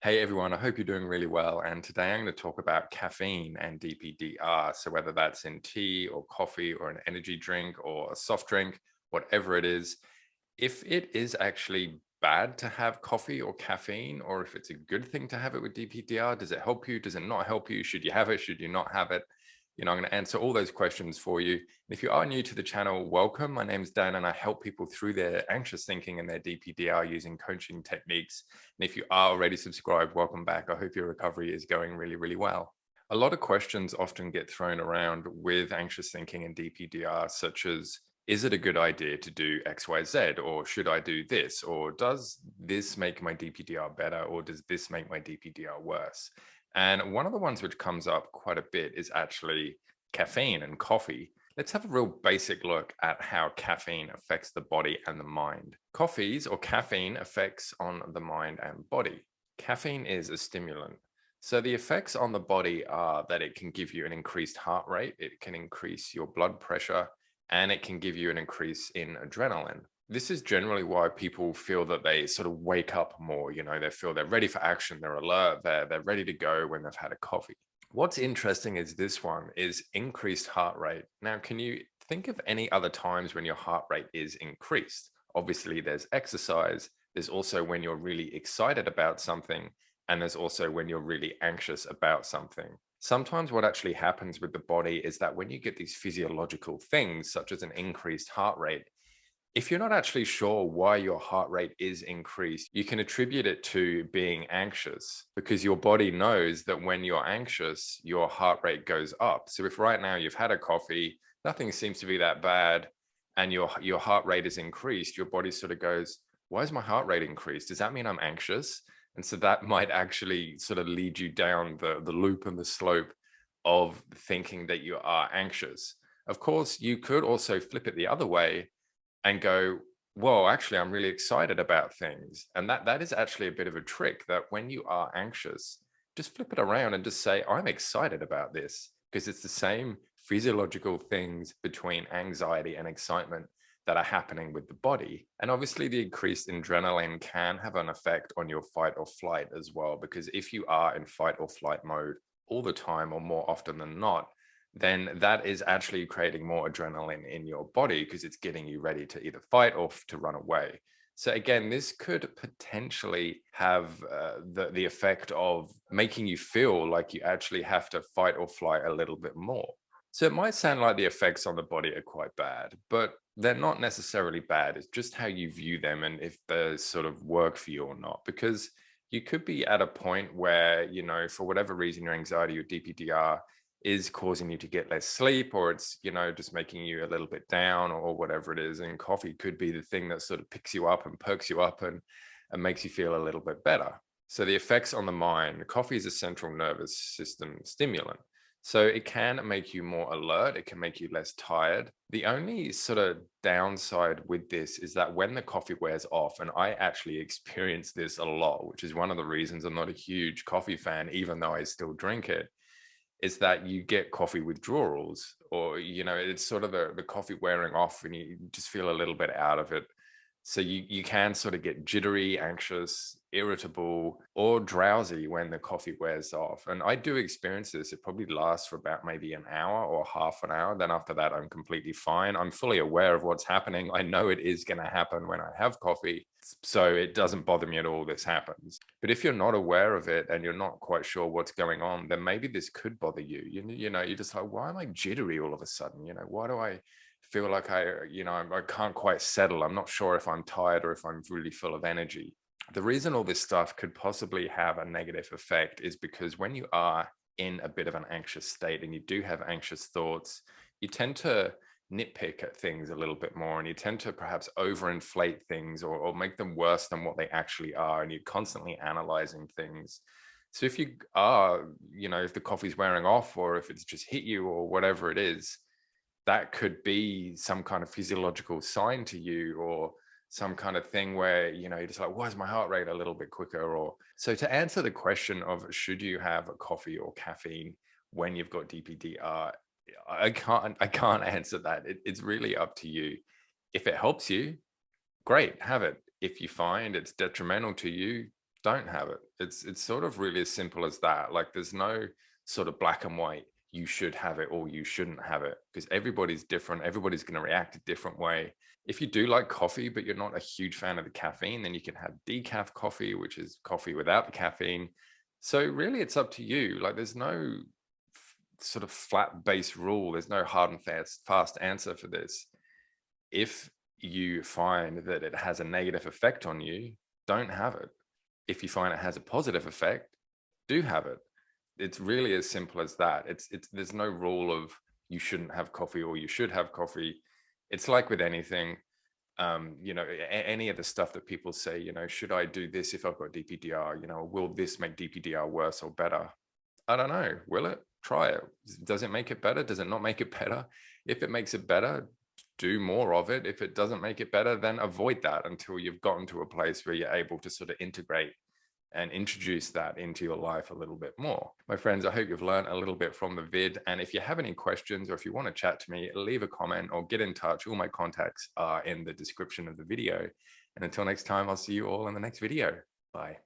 Hey everyone, I hope you're doing really well. And today I'm going to talk about caffeine and DPDR. So whether that's in tea or coffee or an energy drink or a soft drink, whatever it is, if it is actually bad to have coffee or caffeine, or if it's a good thing to have it with DPDR, does it help you? Does it not help you? Should you have it? Should you not have it? I'm going to answer all those questions for you. And if you are new to the channel, welcome. My name is Dan, and I help people through their anxious thinking and their DPDR using coaching techniques. And if you are already subscribed, welcome back. I hope your recovery is going really, really well. A lot of questions often get thrown around with anxious thinking and DPDR, such as, is it a good idea to do XYZ, or should I do this, or does this make my DPDR better, or does this make my DPDR worse? And one of the ones which comes up quite a bit is actually caffeine and coffee. Let's have a real basic look at how caffeine affects the body and the mind. Coffees or caffeine effects on the mind and body. Caffeine is a stimulant. So the effects on the body are that it can give you an increased heart rate, it can increase your blood pressure, and it can give you an increase in adrenaline. This is generally why people feel that they sort of wake up more. They feel they're ready for action, they're alert, they're ready to go when they've had a coffee. What's interesting is this one is increased heart rate. Now, can you think of any other times when your heart rate is increased? Obviously, there's exercise. There's also when you're really excited about something. And there's also when you're really anxious about something. Sometimes what actually happens with the body is that when you get these physiological things, such as an increased heart rate, if you're not actually sure why your heart rate is increased, you can attribute it to being anxious, because your body knows that when you're anxious, your heart rate goes up. So if right now you've had a coffee, nothing seems to be that bad, and your heart rate is increased, your body sort of goes, why is my heart rate increased? Does that mean I'm anxious? And so that might actually sort of lead you down the loop and the slope of thinking that you are anxious. Of course, you could also flip it the other way and go, whoa, actually, I'm really excited about things. And that is actually a bit of a trick, that when you are anxious, just flip it around and just say, I'm excited about this, because it's the same physiological things between anxiety and excitement that are happening with the body. And obviously the increased adrenaline can have an effect on your fight or flight as well, because if you are in fight or flight mode all the time, or more often than not, then that is actually creating more adrenaline in your body, because it's getting you ready to either fight or to run away. So again, this could potentially have the effect of making you feel like you actually have to fight or flight a little bit more. So it might sound like the effects on the body are quite bad, but they're not necessarily bad. It's just how you view them and if they sort of work for you or not. Because you could be at a point where, for whatever reason, your anxiety or DPDR is causing you to get less sleep, or it's, just making you a little bit down, or whatever it is. And coffee could be the thing that sort of picks you up and perks you up and makes you feel a little bit better. So the effects on the mind, coffee is a central nervous system stimulant. So it can make you more alert. It can make you less tired. The only sort of downside with this is that when the coffee wears off, and I actually experience this a lot, which is one of the reasons I'm not a huge coffee fan, even though I still drink it, is that you get coffee withdrawals, or, it's sort of the coffee wearing off and you just feel a little bit out of it. So you can sort of get jittery, anxious, irritable, or drowsy when the coffee wears off. And I do experience this. It probably lasts for about maybe an hour or half an hour. Then after that, I'm completely fine. I'm fully aware of what's happening. I know it is going to happen when I have coffee. So it doesn't bother me at all this happens. But if you're not aware of it and you're not quite sure what's going on, then maybe this could bother you. You're just like, why am I jittery all of a sudden? Why do I feel like I can't quite settle. I'm not sure if I'm tired or if I'm really full of energy. The reason all this stuff could possibly have a negative effect is because when you are in a bit of an anxious state and you do have anxious thoughts, you tend to nitpick at things a little bit more, and you tend to perhaps overinflate things, or make them worse than what they actually are. And you're constantly analyzing things. So if you are, if the coffee's wearing off, or if it's just hit you, or whatever it is, that could be some kind of physiological sign to you, or some kind of thing where, you're just like, why is my heart rate a little bit quicker? Or so to answer the question of should you have a coffee or caffeine when you've got DPDR, I can't answer that. It's really up to you. If it helps you, great, have it. If you find it's detrimental to you, don't have it. It's sort of really as simple as that. Like there's no sort of black and white, you should have it or you shouldn't have it, because everybody's different. Everybody's going to react a different way. If you do like coffee, but you're not a huge fan of the caffeine, then you can have decaf coffee, which is coffee without the caffeine. So really it's up to you. Like there's no sort of flat base rule. There's no hard and fast answer for this. If you find that it has a negative effect on you, don't have it. If you find it has a positive effect, do have it. It's really as simple as that. It's there's no rule of you shouldn't have coffee or you should have coffee. It's like with anything, any of the stuff that people say, should I do this if I've got DPDR? Will this make DPDR worse or better? I don't know. Will it? Try it. Does it make it better? Does it not make it better? If it makes it better, do more of it. If it doesn't make it better, then avoid that until you've gotten to a place where you're able to sort of integrate and introduce that into your life a little bit more. My friends, I hope you've learned a little bit from the vid. And if you have any questions or if you want to chat to me, leave a comment or get in touch. All my contacts are in the description of the video. And until next time, I'll see you all in the next video. Bye.